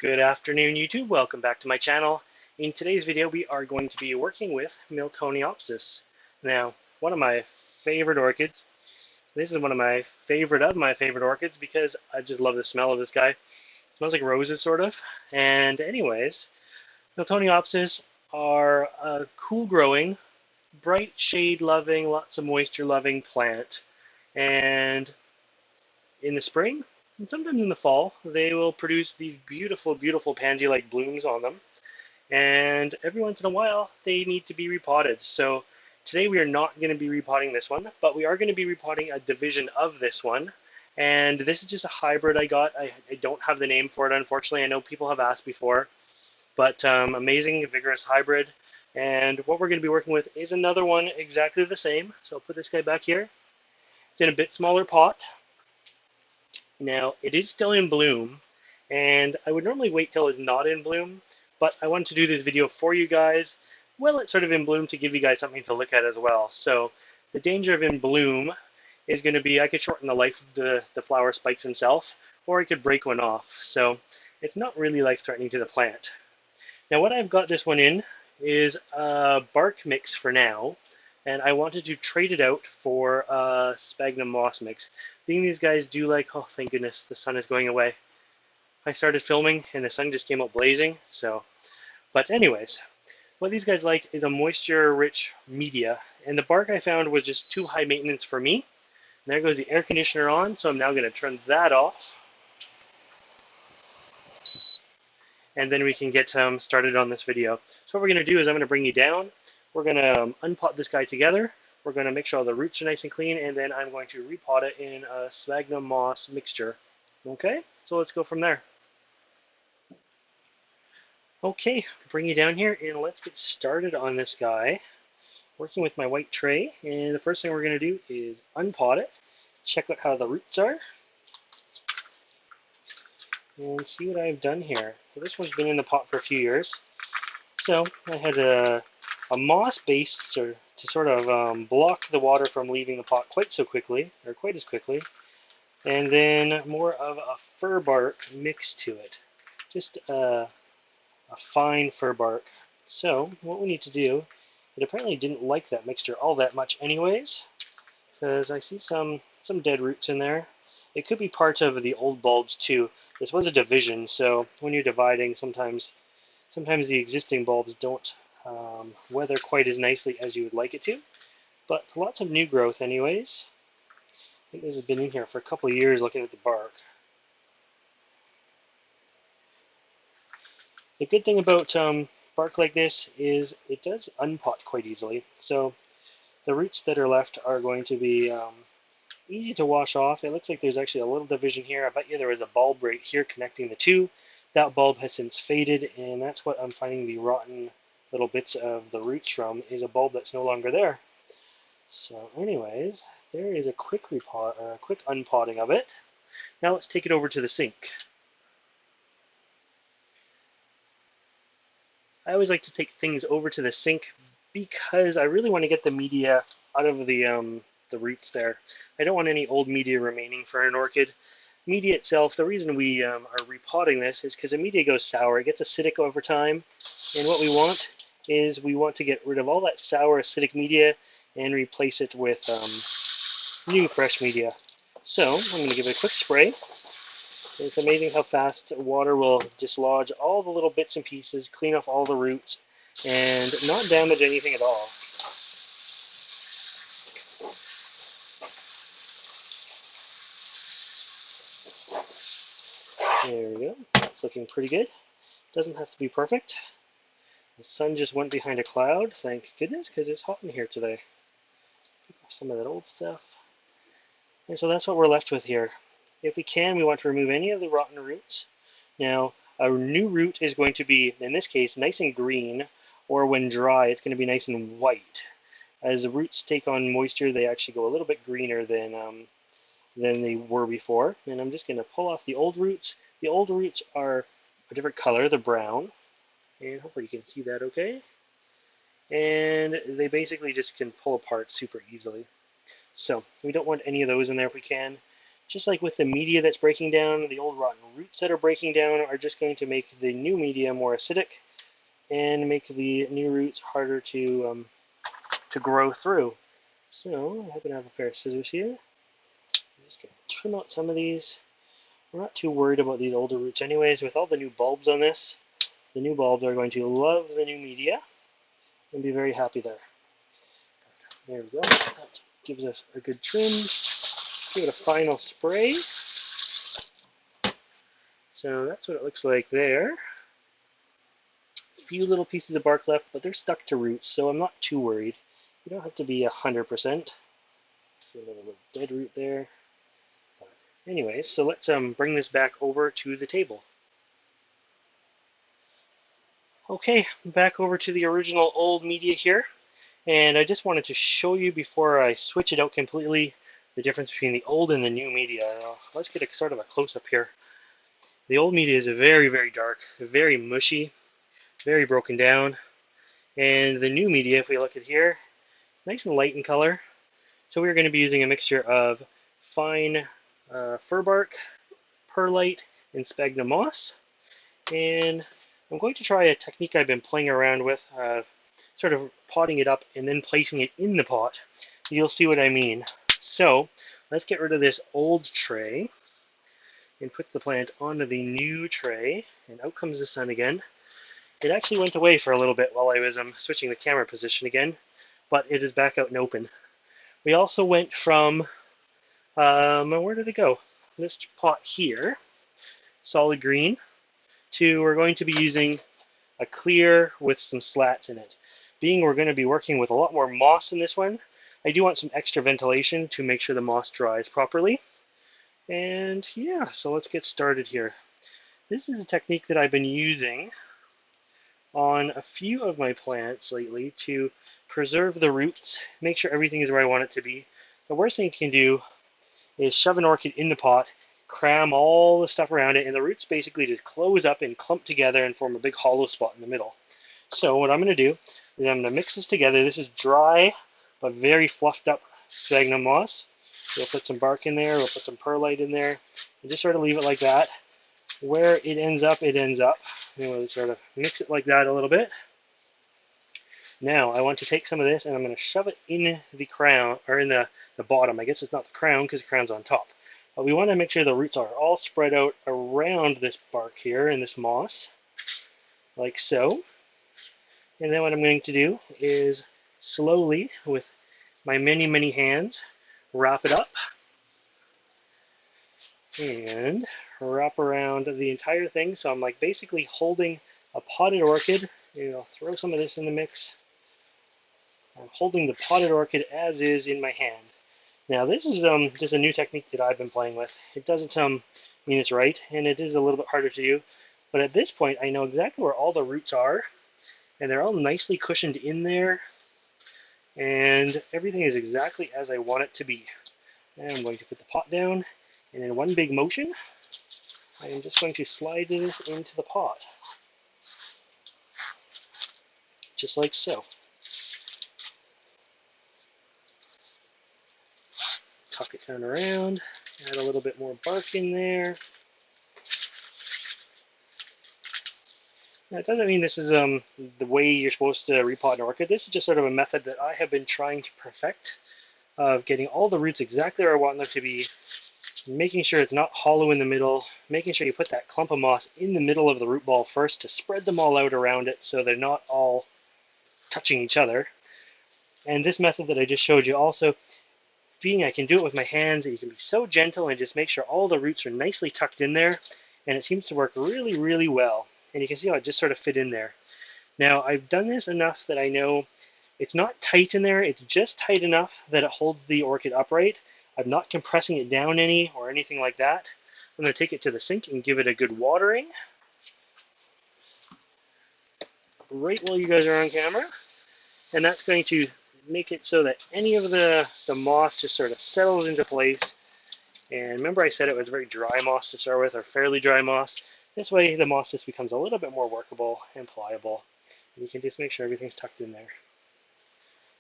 Good afternoon, YouTube. Welcome back to my channel. In today's video, we are going to be working with MILTONIOPSIS. Now, one of my favorite orchids. This is one of my favorite orchids because I just love the smell of this guy. It smells like roses, sort of. And anyways, MILTONIOPSIS are a cool-growing, bright shade-loving, lots of moisture-loving plant. And in the spring, and sometimes in the fall, they will produce these beautiful, beautiful pansy-like blooms on them. And every once in a while, they need to be repotted. So today we are not going to be repotting this one, but we are going to be repotting a division of this one. And this is just a hybrid I got. I don't have the name for it, unfortunately. I know people have asked before, but amazing, vigorous hybrid. And what we're going to be working with is another one exactly the same. So I'll put this guy back here. It's in a bit smaller pot. Now, it is still in bloom, and I would normally wait till it's not in bloom, but I wanted to do this video for you guys while it's sort of in bloom to give you guys something to look at as well. So the danger of in bloom is going to be I could shorten the life of the flower spikes themselves, or I could break one off. So it's not really life-threatening to the plant. Now what I've got this one in is a bark mix for now, and I wanted to trade it out for a sphagnum moss mix. Being these guys do like, oh thank goodness, the sun is going away. I started filming and the sun just came out blazing, but anyways, what these guys like is a moisture-rich media, and the bark I found was just too high maintenance for me. And there goes the air conditioner on, so I'm now going to turn that off, and then we can get started on this video. So what we're going to do is I'm going to bring you down. We're going to unpot this guy together. We're going to make sure all the roots are nice and clean, and then I'm going to repot it in a sphagnum moss mixture. Okay, so let's go from there. Okay, bring you down here, and let's get started on this guy. Working with my white tray, and the first thing we're going to do is unpot it, check out how the roots are, and see what I've done here. So this one's been in the pot for a few years. So I had a moss base to sort of block the water from leaving the pot quite as quickly, and then more of a fir bark mixed to it, just a fine fir bark. So what we need to do, it apparently didn't like that mixture all that much anyways, because I see some dead roots in there. It could be part of the old bulbs too. This was a division, so when you're dividing, sometimes the existing bulbs don't weather quite as nicely as you would like it to, but lots of new growth anyways. I think this has been in here for a couple of years looking at the bark. The good thing about bark like this is it does unpot quite easily, so the roots that are left are going to be easy to wash off. It looks like there's actually a little division here. I bet you there was a bulb right here connecting the two. That bulb has since faded, and that's what I'm finding the rotten little bits of the roots from, is a bulb that's no longer there. So anyways, there is a quick unpotting of it. Now let's take it over to the sink. I always like to take things over to the sink because I really want to get the media out of the roots there. I don't want any old media remaining for an orchid. Media itself, the reason we are repotting this is because the media goes sour. It gets acidic over time, and what we want is we want to get rid of all that sour acidic media and replace it with new fresh media. So I'm going to give it a quick spray. It's amazing how fast water will dislodge all the little bits and pieces, clean off all the roots, and not damage anything at all. There we go. It's looking pretty good. Doesn't have to be perfect. The sun just went behind a cloud, thank goodness, because it's hot in here today. Take off some of that old stuff. And so that's what we're left with here. If we can, we want to remove any of the rotten roots. Now, a new root is going to be, in this case, nice and green, or when dry, it's going to be nice and white. As the roots take on moisture, they actually go a little bit greener than they were before. And I'm just going to pull off the old roots. The old roots are a different color, they're brown. And hopefully you can see that okay. And they basically just can pull apart super easily. So we don't want any of those in there if we can. Just like with the media that's breaking down, the old rotten roots that are breaking down are just going to make the new media more acidic and make the new roots harder to grow through. So I happen to have a pair of scissors here. I'm just going to trim out some of these. We're not too worried about these older roots anyways. With all the new bulbs on this, the new bulbs are going to love the new media and be very happy there. There we go. That gives us a good trim. Give it a final spray. So that's what it looks like there. A few little pieces of bark left, but they're stuck to roots, so I'm not too worried. You don't have to be 100%. See a little dead root there. But anyways, so let's bring this back over to the table. Okay, back over to the original old media here. And I just wanted to show you before I switch it out completely the difference between the old and the new media. Let's get a sort of a close-up here. The old media is very, very dark, very mushy, very broken down. And the new media, if we look at here, nice and light in color. So we're going to be using a mixture of fine fir bark, perlite, and sphagnum moss. And I'm going to try a technique I've been playing around with, sort of potting it up and then placing it in the pot. You'll see what I mean. So let's get rid of this old tray and put the plant onto the new tray. And out comes the sun again. It actually went away for a little bit while I was switching the camera position again, but it is back out and open. We also went from, where did it go? This pot here, solid green, to we're going to be using a clear with some slats in it. Being we're going to be working with a lot more moss in this one, I do want some extra ventilation to make sure the moss dries properly. And yeah, so let's get started here. This is a technique that I've been using on a few of my plants lately to preserve the roots, make sure everything is where I want it to be. The worst thing you can do is shove an orchid in the pot, cram all the stuff around it, and the roots basically just close up and clump together and form a big hollow spot in the middle. So what I'm going to do is I'm going to mix this together. This is dry but very fluffed up sphagnum moss. We'll put some bark in there, we'll put some perlite in there, and just sort of leave it like that. Where it ends up, it ends up. And we'll sort of mix it like that a little bit. Now I want to take some of this and I'm going to shove it in the crown, or in the bottom. I guess it's not the crown because the crown's on top. But we want to make sure the roots are all spread out around this bark here and this moss, like so. And then what I'm going to do is slowly, with my many, many hands, wrap it up and wrap around the entire thing. So I'm like basically holding a potted orchid. Throw some of this in the mix. I'm holding the potted orchid as is in my hand. Now this is just a new technique that I've been playing with. It doesn't mean it's right, and it is a little bit harder to do. But at this point, I know exactly where all the roots are, and they're all nicely cushioned in there, and everything is exactly as I want it to be. And I'm going to put the pot down, and in one big motion, I am just going to slide this into the pot, just like so. Tuck it down around, add a little bit more bark in there. Now, it doesn't mean this is the way you're supposed to repot an orchid. This is just sort of a method that I have been trying to perfect, of getting all the roots exactly where I want them to be, making sure it's not hollow in the middle, making sure you put that clump of moss in the middle of the root ball first to spread them all out around it so they're not all touching each other. And this method that I just showed you also, being I can do it with my hands, you can be so gentle and just make sure all the roots are nicely tucked in there, and it seems to work really, really well. And you can see how it just sort of fit in there. Now, I've done this enough that I know it's not tight in there, it's just tight enough that it holds the orchid upright. I'm not compressing it down any or anything like that. I'm going to take it to the sink and give it a good watering right while you guys are on camera. And that's going to make it so that any of the moss just sort of settles into place. And remember I said it was very dry moss to start with, or fairly dry moss. This way the moss just becomes a little bit more workable and pliable. And you can just make sure everything's tucked in there,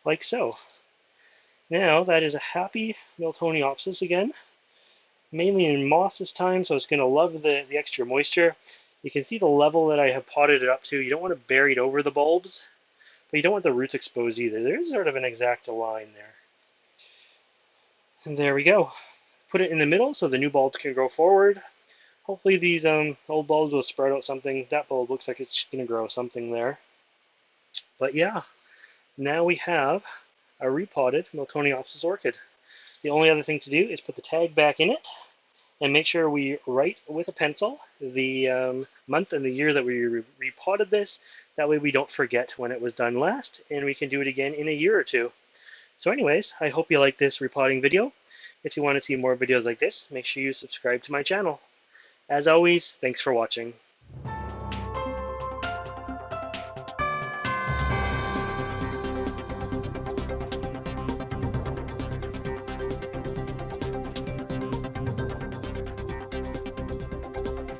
like so. Now that is a happy Miltoniopsis again. mainly in moss this time, so it's going to love the extra moisture. You can see the level that I have potted it up to. You don't want to bury it over the bulbs, but you don't want the roots exposed either. There's sort of an exact line there. And there we go. Put it in the middle so the new bulbs can grow forward. Hopefully these old bulbs will sprout out something. That bulb looks like it's going to grow something there. But yeah, now we have a repotted Miltoniopsis orchid. The only other thing to do is put the tag back in it and make sure we write with a pencil the month and the year that we repotted this. That way we don't forget when it was done last, and we can do it again in a year or two. So anyways, I hope you like this repotting video. If you want to see more videos like this, make sure you subscribe to my channel. As always, thanks for watching.